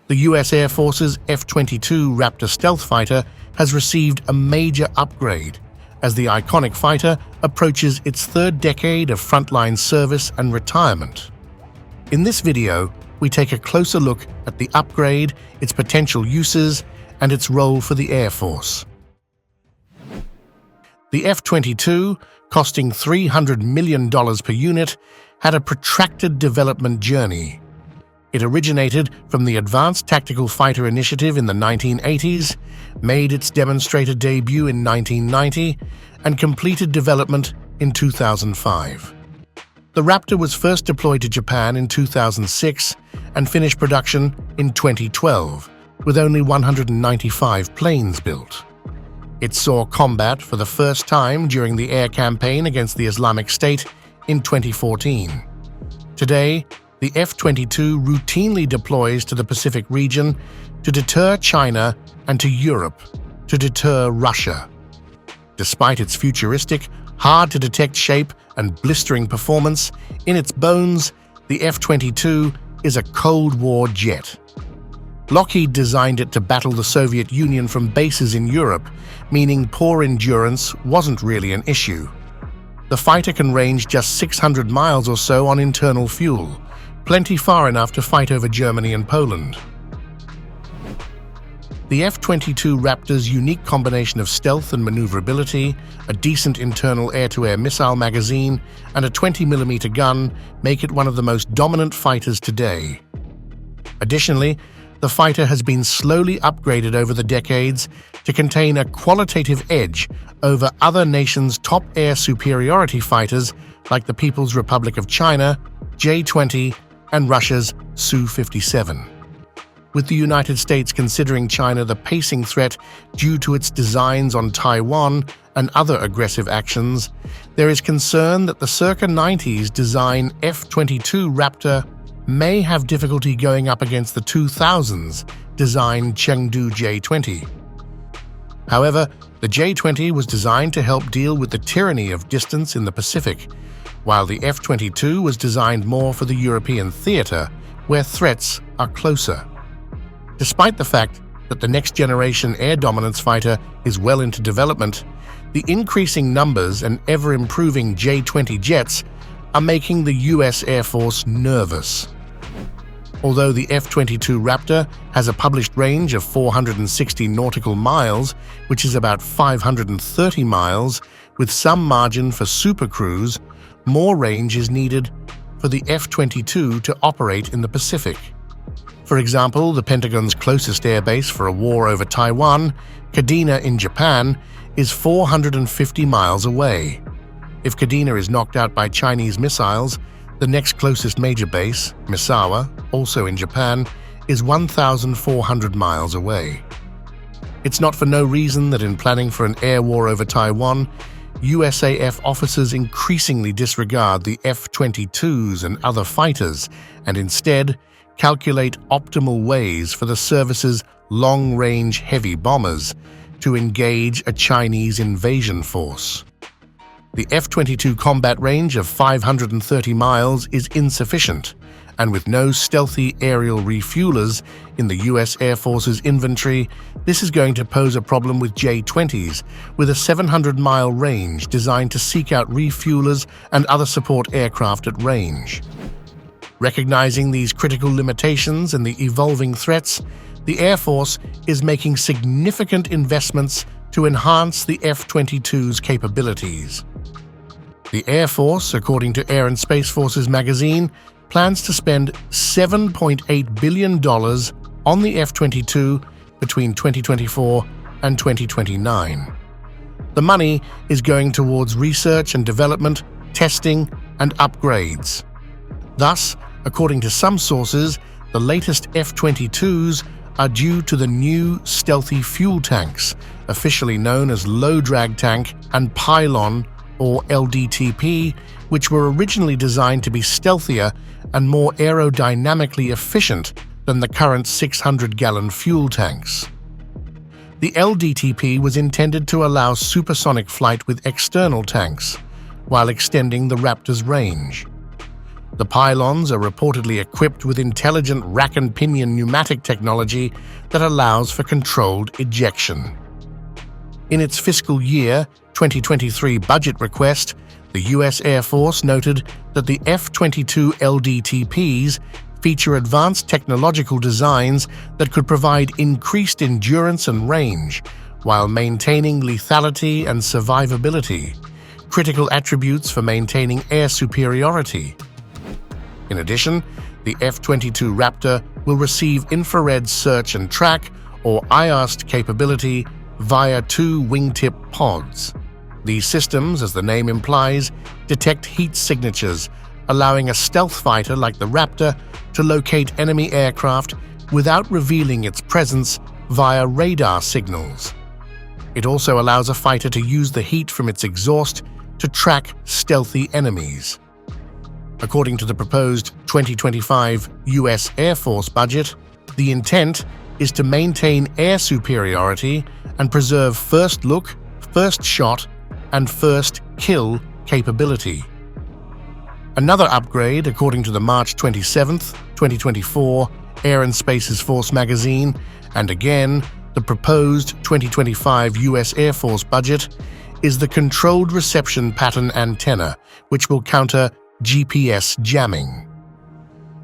The U.S. Air Force's F-22 Raptor stealth fighter has received a major upgrade as the iconic fighter approaches its third decade of frontline service and retirement. In this video, we take a closer look at the upgrade, its potential uses, and its role for the Air Force. The F-22, costing $300 million per unit, had a protracted development journey. It originated from the Advanced Tactical Fighter Initiative in the 1980s, made its demonstrator debut in 1990, and completed development in 2005. The Raptor was first deployed to Japan in 2006 and finished production in 2012, with only 195 planes built. It saw combat for the first time during the air campaign against the Islamic State in 2014. Today, the F-22 routinely deploys to the Pacific region to deter China and to Europe to deter Russia. Despite its futuristic, hard-to-detect shape and blistering performance, in its bones, the F-22 is a Cold War jet. Lockheed designed it to battle the Soviet Union from bases in Europe, meaning poor endurance wasn't really an issue. The fighter can range just 600 miles or so on internal fuel, plenty far enough to fight over Germany and Poland. The F-22 Raptor's unique combination of stealth and maneuverability, a decent internal air-to-air missile magazine, and a 20mm gun make it one of the most dominant fighters today. Additionally, the fighter has been slowly upgraded over the decades to contain a qualitative edge over other nations' top air superiority fighters like the People's Republic of China, J-20, and Russia's Su-57. With the United States considering China the pacing threat due to its designs on Taiwan and other aggressive actions, there is concern that the circa 90s design F-22 Raptor may have difficulty going up against the 2000s designed Chengdu J-20. However, the J-20 was designed to help deal with the tyranny of distance in the Pacific, while the F-22 was designed more for the European theater, where threats are closer. Despite the fact that the next-generation air dominance fighter is well into development, the increasing numbers and ever-improving J-20 jets are making the U.S. Air Force nervous. Although the F-22 Raptor has a published range of 460 nautical miles, which is about 530 miles, with some margin for supercruise, more range is needed for the F-22 to operate in the Pacific. For example, the Pentagon's closest airbase for a war over Taiwan, Kadena in Japan, is 450 miles away. If Kadena is knocked out by Chinese missiles, the next closest major base, Misawa, also in Japan, is 1,400 miles away. It's not for no reason that in planning for an air war over Taiwan, USAF officers increasingly disregard the F-22s and other fighters and instead calculate optimal ways for the service's long-range heavy bombers to engage a Chinese invasion force. The F-22 combat range of 530 miles is insufficient, and with no stealthy aerial refuelers in the U.S. Air Force's inventory, this is going to pose a problem with J-20s, with a 700-mile range designed to seek out refuelers and other support aircraft at range. Recognizing these critical limitations and the evolving threats, the Air Force is making significant investments to enhance the F-22's capabilities. The Air Force, according to Air and Space Forces magazine, plans to spend $7.8 billion on the F-22 between 2024 and 2029. The money is going towards research and development, testing, and upgrades. Thus, according to some sources, the latest F-22s are due to the new stealthy fuel tanks, officially known as low drag tank and pylon or LDTP, which were originally designed to be stealthier and more aerodynamically efficient than the current 600-gallon fuel tanks. The LDTP was intended to allow supersonic flight with external tanks, while extending the Raptor's range. The pylons are reportedly equipped with intelligent rack and pinion pneumatic technology that allows for controlled ejection. In its fiscal year 2023 budget request, the U.S. Air Force noted that the F-22 LDTPs feature advanced technological designs that could provide increased endurance and range while maintaining lethality and survivability, critical attributes for maintaining air superiority. In addition, the F-22 Raptor will receive infrared search and track, or IRST capability, via 2 wingtip pods. These systems, as the name implies, detect heat signatures, allowing a stealth fighter like the Raptor to locate enemy aircraft without revealing its presence via radar signals. It also allows a fighter to use the heat from its exhaust to track stealthy enemies. According to the proposed 2025 U.S. Air Force budget, the intent is to maintain air superiority and preserve first look, first shot, and first kill capability. Another upgrade, according to the March 27, 2024 Air and Space's Force magazine, and again, the proposed 2025 U.S. Air Force budget, is the Controlled Reception Pattern Antenna, which will counter GPS jamming.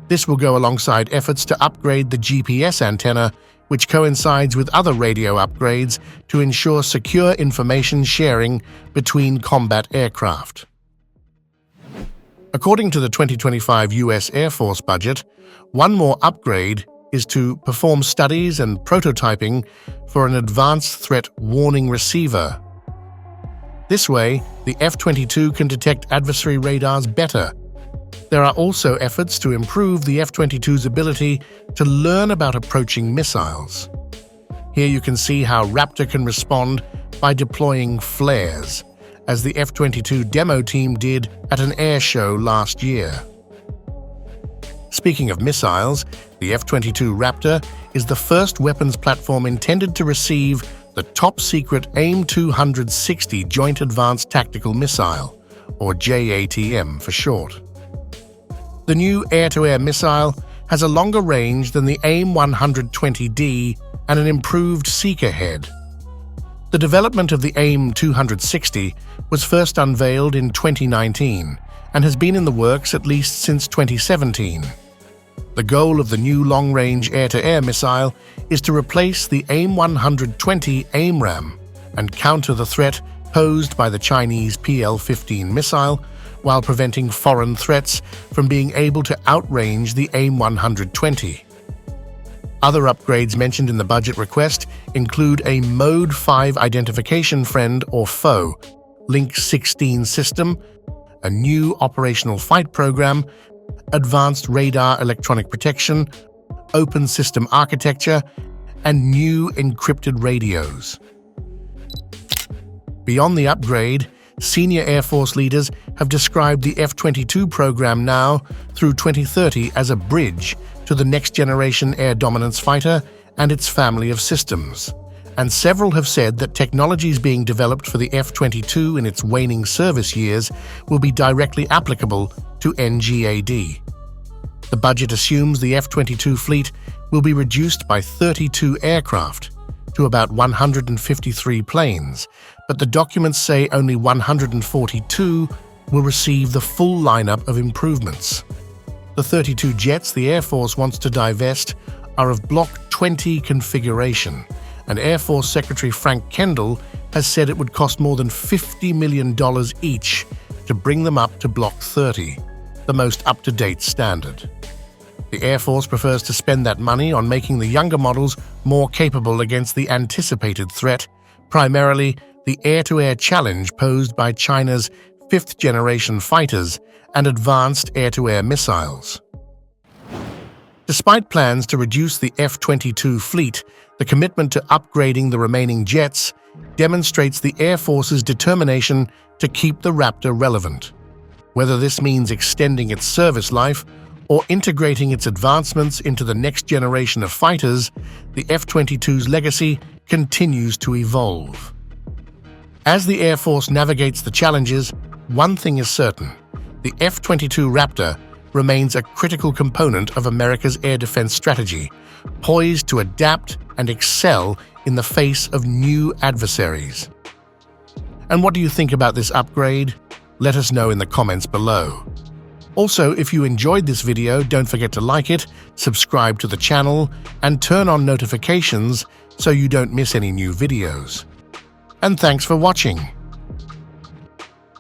This will go alongside efforts to upgrade the GPS antenna, which coincides with other radio upgrades to ensure secure information sharing between combat aircraft. According to the 2025 U.S. Air Force budget, one more upgrade is to perform studies and prototyping for an advanced threat warning receiver. This way, the F-22 can detect adversary radars better. There are also efforts to improve the F-22's ability to learn about approaching missiles. Here you can see how Raptor can respond by deploying flares, as the F-22 demo team did at an air show last year. Speaking of missiles, the F-22 Raptor is the first weapons platform intended to receive the top-secret AIM-260 Joint Advanced Tactical Missile, or JATM for short. The new air-to-air missile has a longer range than the AIM-120D and an improved seeker head. The development of the AIM-260 was first unveiled in 2019 and has been in the works at least since 2017. The goal of the new long-range air-to-air missile is to replace the AIM-120 AIMRAM and counter the threat posed by the Chinese PL-15 missile while preventing foreign threats from being able to outrange the AIM-120. Other upgrades mentioned in the budget request include a Mode 5 Identification Friend or FOE, Link 16 system, a new operational fight program, advanced radar electronic protection, open system architecture, and new encrypted radios. Beyond the upgrade, senior Air Force leaders have described the F-22 program now through 2030 as a bridge to the next-generation air dominance fighter and its family of systems. And several have said that technologies being developed for the F-22 in its waning service years will be directly applicable to NGAD. The budget assumes the F-22 fleet will be reduced by 32 aircraft to about 153 planes, but the documents say only 142 will receive the full lineup of improvements. The 32 jets the Air Force wants to divest are of Block 20 configuration, and Air Force Secretary Frank Kendall has said it would cost more than $50 million each to bring them up to Block 30, the most up-to-date standard. The Air Force prefers to spend that money on making the younger models more capable against the anticipated threat, primarily the air-to-air challenge posed by China's fifth-generation fighters and advanced air-to-air missiles. Despite plans to reduce the F-22 fleet, the commitment to upgrading the remaining jets demonstrates the Air Force's determination to keep the Raptor relevant. Whether this means extending its service life or integrating its advancements into the next generation of fighters, the F-22's legacy continues to evolve. As the Air Force navigates the challenges, one thing is certain: the F-22 Raptor remains a critical component of America's air defense strategy, poised to adapt and excel in the face of new adversaries. And what do you think about this upgrade? Let us know in the comments below. Also, if you enjoyed this video, don't forget to like it, subscribe to the channel, and turn on notifications so you don't miss any new videos. And thanks for watching.